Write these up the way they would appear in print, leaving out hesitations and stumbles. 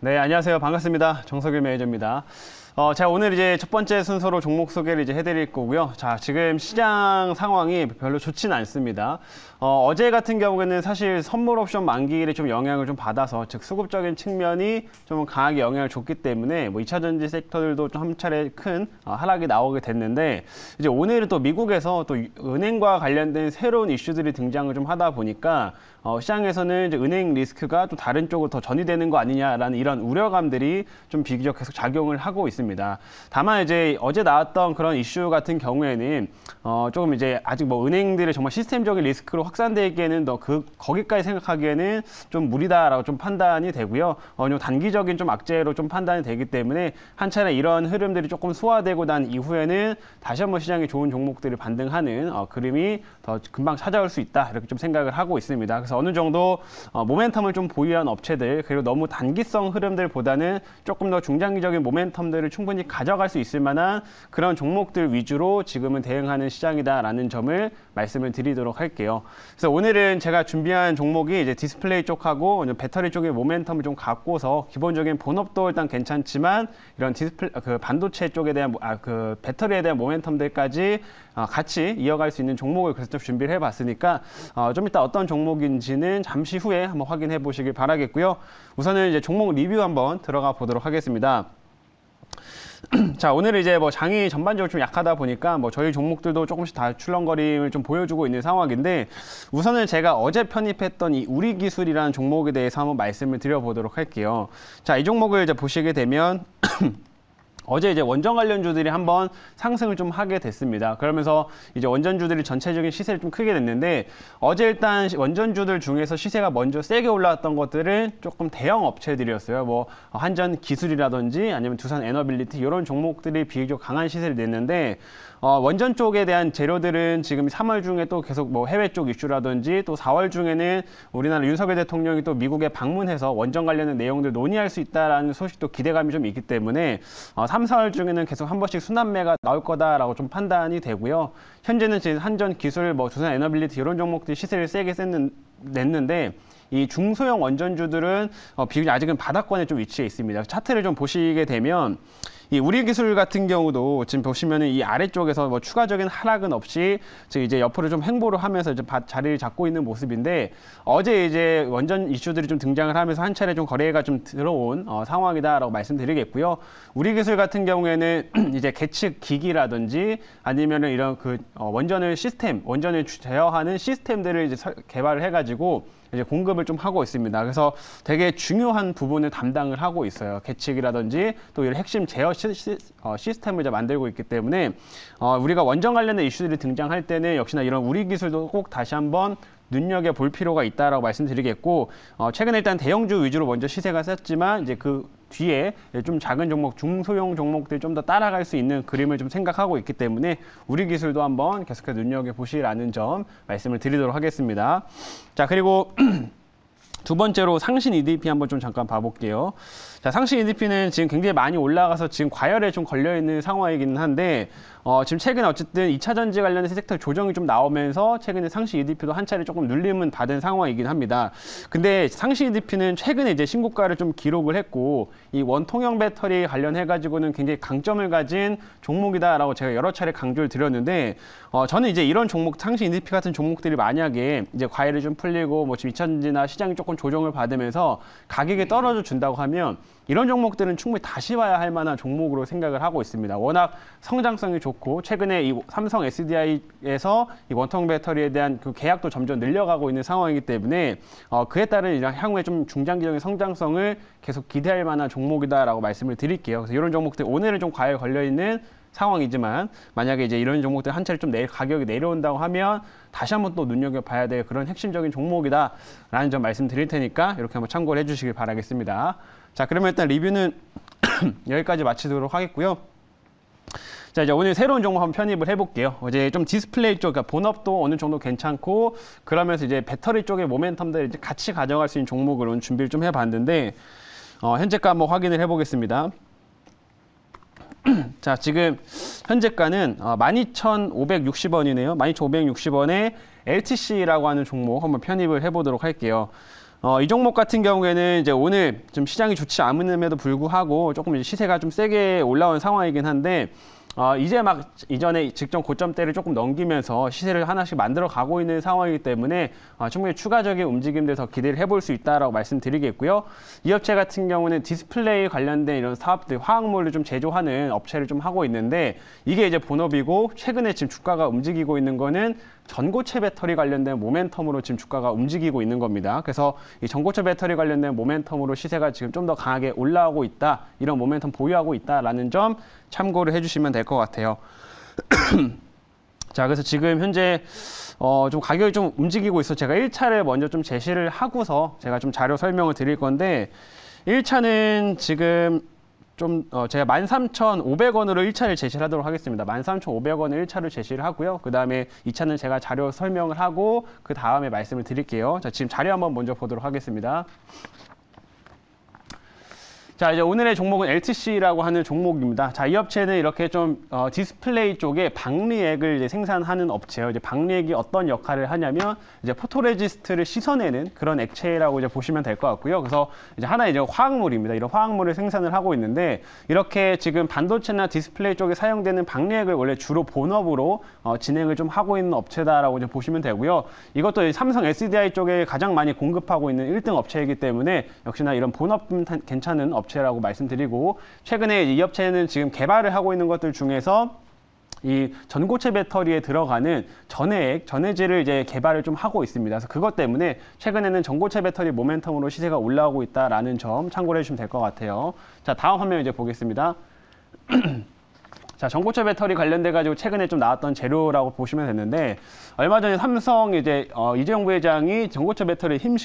네, 안녕하세요. 반갑습니다. 정석일 매니저입니다. 제가 오늘 이제 첫 번째 순서로 종목 소개를 이제 해드릴 거고요. 자, 지금 시장 상황이 별로 좋지는 않습니다. 어제 같은 경우에는 사실 선물 옵션 만기일에 좀 영향을 좀 받아서, 즉 수급적인 측면이 좀 강하게 영향을 줬기 때문에 뭐 2차전지 섹터들도 좀 한 차례 큰 하락이 나오게 됐는데, 이제 오늘은 또 미국에서 또 은행과 관련된 새로운 이슈들이 등장을 좀 하다 보니까 시장에서는 이제 은행 리스크가 또 다른 쪽으로 더 전이되는 거 아니냐라는 이런 우려감들이 좀 비교적 계속 작용을 하고 있습니다. 다만 이제 어제 나왔던 그런 이슈 같은 경우에는 조금 이제 아직 뭐 은행들의 정말 시스템적인 리스크로 확산되기에는 거기까지 생각하기에는 좀 무리다라고 좀 판단이 되고요. 단기적인 좀 악재로 좀 판단이 되기 때문에 한 차례 이런 흐름들이 조금 소화되고 난 이후에는 다시 한번 시장이 좋은 종목들이 반등하는 그림이 더 금방 찾아올 수 있다, 이렇게 좀 생각을 하고 있습니다. 그래서 어느 정도 모멘텀을 좀 보유한 업체들, 그리고 너무 단기성 흐름들보다는 조금 더 중장기적인 모멘텀들을 충분히 가져갈 수 있을 만한 그런 종목들 위주로 지금은 대응하는 시장이다라는 점을 말씀을 드리도록 할게요. 그래서 오늘은 제가 준비한 종목이 이제 디스플레이 쪽하고 배터리 쪽의 모멘텀을 좀 갖고서, 기본적인 본업도 일단 괜찮지만 이런 반도체 쪽에 대한 배터리에 대한 모멘텀들까지 같이 이어갈 수 있는 종목을 그래서 좀 준비를 해봤으니까 좀 이따 어떤 종목인지는 잠시 후에 한번 확인해 보시길 바라겠고요. 우선은 이제 종목 리뷰 한번 들어가 보도록 하겠습니다. 자, 오늘은 이제 뭐 장이 전반적으로 좀 약하다 보니까 뭐 저희 종목들도 조금씩 다 출렁거림을 좀 보여주고 있는 상황인데, 우선은 제가 어제 편입했던 이 우리기술이라는 종목에 대해서 한번 말씀을 드려보도록 할게요. 자, 이 종목을 이제 보시게 되면 어제 이제 원전 관련주들이 한번 상승을 좀 하게 됐습니다. 그러면서 이제 원전주들이 전체적인 시세를 좀 크게 냈는데, 어제 일단 원전주들 중에서 시세가 먼저 세게 올라왔던 것들은 조금 대형 업체들이었어요. 뭐 한전 기술이라든지 아니면 두산 에너빌리티, 이런 종목들이 비교적 강한 시세를 냈는데, 원전 쪽에 대한 재료들은 지금 3월 중에 또 계속 뭐 해외 쪽 이슈라든지, 또 4월 중에는 우리나라 윤석열 대통령이 또 미국에 방문해서 원전 관련된 내용들 논의할 수 있다라는 소식도 기대감이 좀 있기 때문에 3, 4월 중에는 계속 한 번씩 순환매가 나올 거다라고 좀 판단이 되고요. 현재는 지금 한전 기술, 뭐 두산 에너빌리티 이런 종목들이 시세를 세게 냈는데, 이 중소형 원전주들은 비교적 아직은 바닥권에 좀 위치해 있습니다. 차트를 좀 보시게 되면 이 우리기술 같은 경우도 지금 보시면은 이 아래쪽에서 뭐 추가적인 하락은 없이 지금 이제 옆으로 좀 횡보를 하면서 이제 자리를 잡고 있는 모습인데, 어제 이제 원전 이슈들이 좀 등장을 하면서 한 차례 좀 거래가 좀 들어온 상황이다라고 말씀드리겠고요. 우리기술 같은 경우에는 이제 계측 기기라든지 아니면은 이런 원전을 제어하는 시스템들을 이제 개발을 해가지고 이제 공급을 좀 하고 있습니다. 그래서 되게 중요한 부분을 담당을 하고 있어요. 계측이라든지 또 이런 핵심 제어 시스템을 이제 만들고 있기 때문에 우리가 원전 관련된 이슈들이 등장할 때는 역시나 이런 우리 기술도 꼭 다시 한번 눈여겨볼 필요가 있다라고 말씀드리겠고, 최근에 일단 대형주 위주로 먼저 시세가 셌지만 이제 그 뒤에 좀 작은 종목, 중소형 종목들이 좀 더 따라갈 수 있는 그림을 좀 생각하고 있기 때문에 우리 기술도 한번 계속해서 눈여겨보시라는 점 말씀을 드리도록 하겠습니다. 자, 그리고 두 번째로 상신 EDP 한번 좀 잠깐 봐볼게요. 자, 상신 EDP는 지금 굉장히 많이 올라가서 지금 과열에 좀 걸려있는 상황이기는 한데, 지금 최근에 어쨌든 2차전지 관련된 섹터 조정이 좀 나오면서 최근에 상신 EDP도 한 차례 조금 눌림은 받은 상황이긴 합니다. 근데 상신 EDP는 최근에 이제 신고가를 좀 기록을 했고, 이 원통형 배터리 관련해가지고는 굉장히 강점을 가진 종목이다라고 제가 여러 차례 강조를 드렸는데, 저는 이제 이런 종목, 상신 EDP 같은 종목들이 만약에 이제 과열이 좀 풀리고 뭐 지금 2차전지나 시장이 조금 조정을 받으면서 가격이 떨어져 준다고 하면 이런 종목들은 충분히 다시 봐야 할 만한 종목으로 생각을 하고 있습니다. 워낙 성장성이 좋고, 최근에 이 삼성 SDI에서 이 원통 배터리에 대한 그 계약도 점점 늘려가고 있는 상황이기 때문에 그에 따른 향후에 좀 중장기적인 성장성을 계속 기대할 만한 종목이다라고 말씀을 드릴게요. 그래서 이런 종목들 오늘은 좀 과열 걸려있는 상황이지만, 만약에 이제 이런 종목들 한 차례 좀 가격이 내려온다고 하면 다시 한번 또 눈여겨봐야 될 그런 핵심적인 종목이다라는 점 말씀드릴 테니까 이렇게 한번 참고를 해주시길 바라겠습니다. 자, 그러면 일단 리뷰는 여기까지 마치도록 하겠고요. 자, 이제 오늘 새로운 종목 한번 편입을 해볼게요. 이제 좀 디스플레이 쪽, 그러니까 본업도 어느 정도 괜찮고, 그러면서 이제 배터리 쪽의 모멘텀들 이제 같이 가져갈 수 있는 종목을 오늘 준비를 좀 해봤는데, 현재가 한번 확인을 해보겠습니다. 자, 지금 현재가는 12,560원이네요. 12,560원에 LTC라고 하는 종목 한번 편입을 해보도록 할게요. 이 종목 같은 경우에는 이제 오늘 좀 시장이 좋지 않음에도 불구하고 조금 이제 시세가 좀 세게 올라온 상황이긴 한데, 이제 막 이전에 직전 고점대를 조금 넘기면서 시세를 하나씩 만들어 가고 있는 상황이기 때문에 충분히 추가적인 움직임들 더 기대를 해볼 수 있다라고 말씀드리겠고요. 이 업체 같은 경우는 디스플레이 관련된 이런 사업들, 화학물을 좀 제조하는 업체를 좀 하고 있는데, 이게 이제 본업이고, 최근에 지금 주가가 움직이고 있는 거는 전고체 배터리 관련된 모멘텀으로 지금 주가가 움직이고 있는 겁니다. 그래서 이 전고체 배터리 관련된 모멘텀으로 시세가 지금 좀 더 강하게 올라오고 있다, 이런 모멘텀 보유하고 있다라는 점 참고를 해주시면 될 것 같아요. 자, 그래서 지금 현재 좀 가격이 좀 움직이고 있어. 제가 1차를 먼저 좀 제시를 하고서 제가 좀 자료 설명을 드릴 건데, 1차는 지금 좀 제가 13,500원으로 1차를 제시를 하도록 하겠습니다. 13,500원을 1차를 제시를 하고요. 그 다음에 2차는 제가 자료 설명을 하고 그 다음에 말씀을 드릴게요. 자, 지금 자료 한번 먼저 보도록 하겠습니다. 자, 이제 오늘의 종목은 LTC라고 하는 종목입니다. 자, 이 업체는 이렇게 좀 디스플레이 쪽에 박리액을 이제 생산하는 업체예요. 이제 박리액이 어떤 역할을 하냐면 이제 포토레지스트를 씻어내는 그런 액체라고 이제 보시면 될 것 같고요. 그래서 이제 하나의 이제 화학물입니다. 이런 화학물을 생산을 하고 있는데, 이렇게 지금 반도체나 디스플레이 쪽에 사용되는 박리액을 원래 주로 본업으로 진행을 좀 하고 있는 업체다라고 이제 보시면 되고요. 이것도 삼성 SDI 쪽에 가장 많이 공급하고 있는 1등 업체이기 때문에 역시나 이런 본업 괜찮은 업체라고 말씀드리고, 최근에 이 업체는 지금 개발을 하고 있는 것들 중에서 이 전고체 배터리에 들어가는 전해질을 이제 개발을 좀 하고 있습니다. 그래서 그것 때문에 최근에는 전고체 배터리 모멘텀으로 시세가 올라오고 있다라는 점 참고를 해주시면 될 것 같아요. 자, 다음 화면 이제 보겠습니다. 자, 전고체 배터리 관련돼 가지고 최근에 좀 나왔던 재료라고 보시면 되는데, 얼마 전에 삼성 이제 이재용 부회장이 전고체 배터리에 힘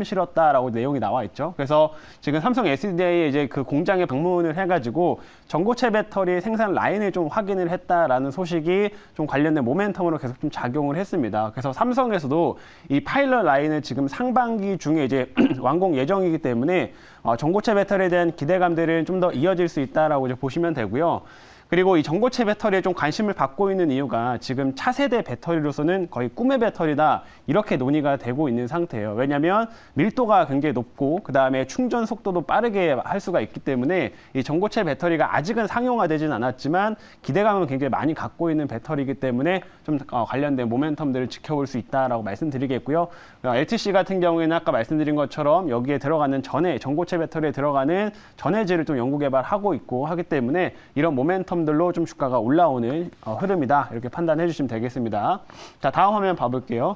실었다라고 내용이 나와 있죠. 그래서 지금 삼성 SDI에 이제 그 공장에 방문을 해가지고 전고체 배터리 생산 라인을 좀 확인을 했다라는 소식이 좀 관련된 모멘텀으로 계속 좀 작용을 했습니다. 그래서 삼성에서도 이 파일럿 라인을 지금 상반기 중에 이제 완공 예정이기 때문에 전고체 배터리에 대한 기대감들은 좀 더 이어질 수 있다라고 이제 보시면 되고요. 그리고 이 전고체 배터리에 좀 관심을 받고 있는 이유가 지금 차세대 배터리로서는 거의 꿈의 배터리다, 이렇게 논의가 되고 있는 상태예요. 왜냐하면 밀도가 굉장히 높고 그 다음에 충전 속도도 빠르게 할 수가 있기 때문에 이 전고체 배터리가 아직은 상용화되지는 않았지만 기대감은 굉장히 많이 갖고 있는 배터리이기 때문에 좀 관련된 모멘텀들을 지켜볼 수 있다라고 말씀드리겠고요. LTC 같은 경우에는 아까 말씀드린 것처럼 여기에 들어가는 전고체 배터리에 들어가는 전해질을 좀 연구 개발하고 있고 하기 때문에 이런 모멘텀들로 좀 주가가 올라오는 흐름이다, 이렇게 판단해 주시면 되겠습니다. 자, 다음 화면 봐볼게요.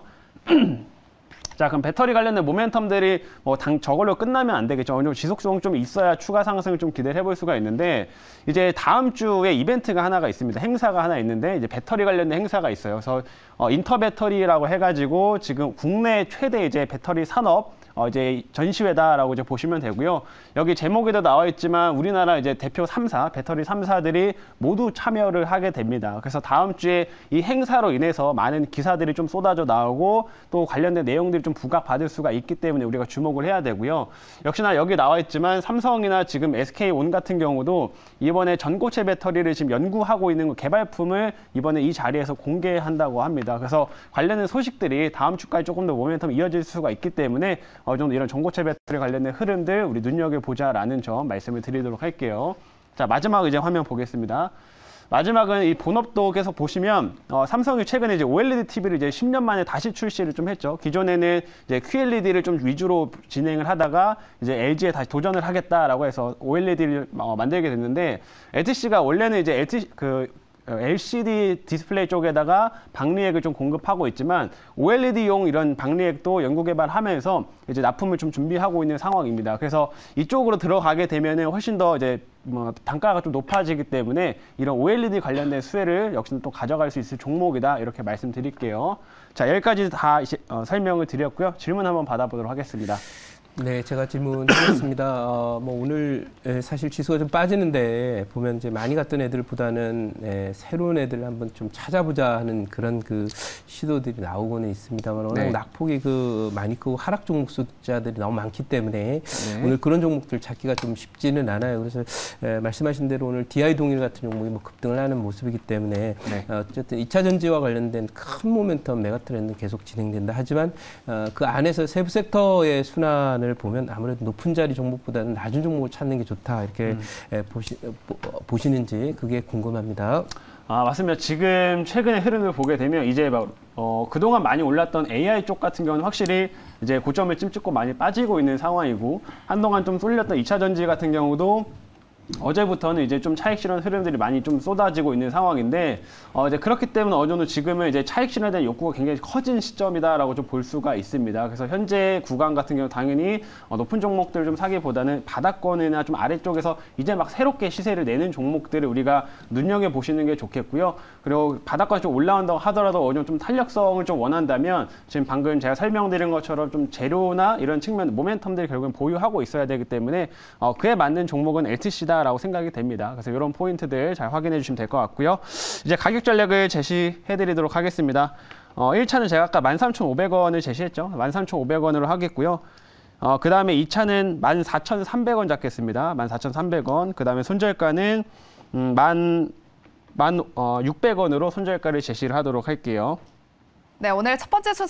자, 그럼 배터리 관련된 모멘텀들이 저걸로 끝나면 안 되겠죠. 어느 정도 지속성 좀 있어야 추가 상승을 좀 기대를 해볼 수가 있는데, 이제 다음 주에 이벤트가 하나가 있습니다. 행사가 하나 있는데, 이제 배터리 관련된 행사가 있어요. 그래서 인터배터리라고 해가지고 지금 국내 최대 이제 배터리 산업 이제 전시회다라고 이제 보시면 되고요. 여기 제목에도 나와 있지만 우리나라 이제 대표 3사, 배터리 3사들이 모두 참여를 하게 됩니다. 그래서 다음 주에 이 행사로 인해서 많은 기사들이 좀 쏟아져 나오고 또 관련된 내용들이 좀 부각받을 수가 있기 때문에 우리가 주목을 해야 되고요. 역시나 여기 나와 있지만 삼성이나 지금 SK온 같은 경우도 이번에 전고체 배터리를 지금 연구하고 있는 개발품을 이번에 이 자리에서 공개한다고 합니다. 그래서 관련된 소식들이 다음 주까지 조금 더 모멘텀 이어질 수가 있기 때문에 어느 정도 이런 전고체 배터리 관련된 흐름들 우리 눈여겨보자라는 점 말씀을 드리도록 할게요. 자, 마지막 이제 화면 보겠습니다. 마지막은 이 본업도 계속 보시면 삼성이 최근에 이제 OLED TV를 이제 10년 만에 다시 출시를 좀 했죠. 기존에는 이제 QLED를 좀 위주로 진행을 하다가 이제 LG에 다시 도전을 하겠다라고 해서 OLED를 만들게 됐는데, LTC가 원래는 이제 LCD 디스플레이 쪽에다가 박리액을 좀 공급하고 있지만 OLED용 이런 박리액도 연구 개발하면서 이제 납품을 좀 준비하고 있는 상황입니다. 그래서 이쪽으로 들어가게 되면은 훨씬 더 이제 단가가 좀 높아지기 때문에 이런 OLED 관련된 수혜를 역시 또 가져갈 수 있을 종목이다, 이렇게 말씀드릴게요. 자, 여기까지 다 설명을 드렸고요. 질문 한번 받아보도록 하겠습니다. 네, 제가 질문하겠습니다. 뭐 오늘 사실 지수가 좀 빠지는데 보면 이제 많이 갔던 애들보다는 새로운 애들 한번 좀 찾아보자 하는 그런 그 시도들이 나오고는 있습니다만 워낙 네. 낙폭이 많이 크고 하락 종목 숫자들이 너무 많기 때문에 네. 오늘 그런 종목들 찾기가 좀 쉽지는 않아요. 그래서 말씀하신 대로 오늘 DI 동일 같은 종목이 뭐 급등을 하는 모습이기 때문에 네. 어쨌든 2차 전지와 관련된 큰 모멘텀 메가 트렌드는 계속 진행된다. 하지만 그 안에서 세부 섹터의 순환을 보면 아무래도 높은 자리 종목보다는 낮은 종목을 찾는 게 좋다. 이렇게 보시는지 그게 궁금합니다. 아, 맞습니다. 지금 최근의 흐름을 보게 되면 이제 그동안 많이 올랐던 AI 쪽 같은 경우는 확실히 이제 고점을 찜찍고 많이 빠지고 있는 상황이고, 한동안 좀 쏠렸던 2차 전지 같은 경우도 어제부터는 이제 좀 차익 실현 흐름들이 많이 좀 쏟아지고 있는 상황인데, 이제 그렇기 때문에 어느 정도 지금은 이제 차익 실현에 대한 욕구가 굉장히 커진 시점이다라고 좀 볼 수가 있습니다. 그래서 현재 구간 같은 경우 당연히 높은 종목들 좀 사기보다는 바닥권이나 좀 아래쪽에서 이제 막 새롭게 시세를 내는 종목들을 우리가 눈여겨 보시는 게 좋겠고요. 그리고 바닥권 좀 올라온다고 하더라도 어느 정도 좀 탄력성을 좀 원한다면 지금 방금 제가 설명드린 것처럼 좀 재료나 이런 측면 모멘텀들이 결국은 보유하고 있어야 되기 때문에 그에 맞는 종목은 LTC다. 라고 생각이 됩니다. 그래서 이런 포인트들 잘 확인해 주시면 될 것 같고요. 이제 가격 전략을 제시해 드리도록 하겠습니다. 1차는 제가 아까 13,500원을 제시했죠. 13,500원으로 하겠고요. 그 다음에 2차는 14,300원 잡겠습니다. 14,300원. 그 다음에 손절가는 600원으로 손절가를 제시를 하도록 할게요. 네, 오늘 첫 번째 순서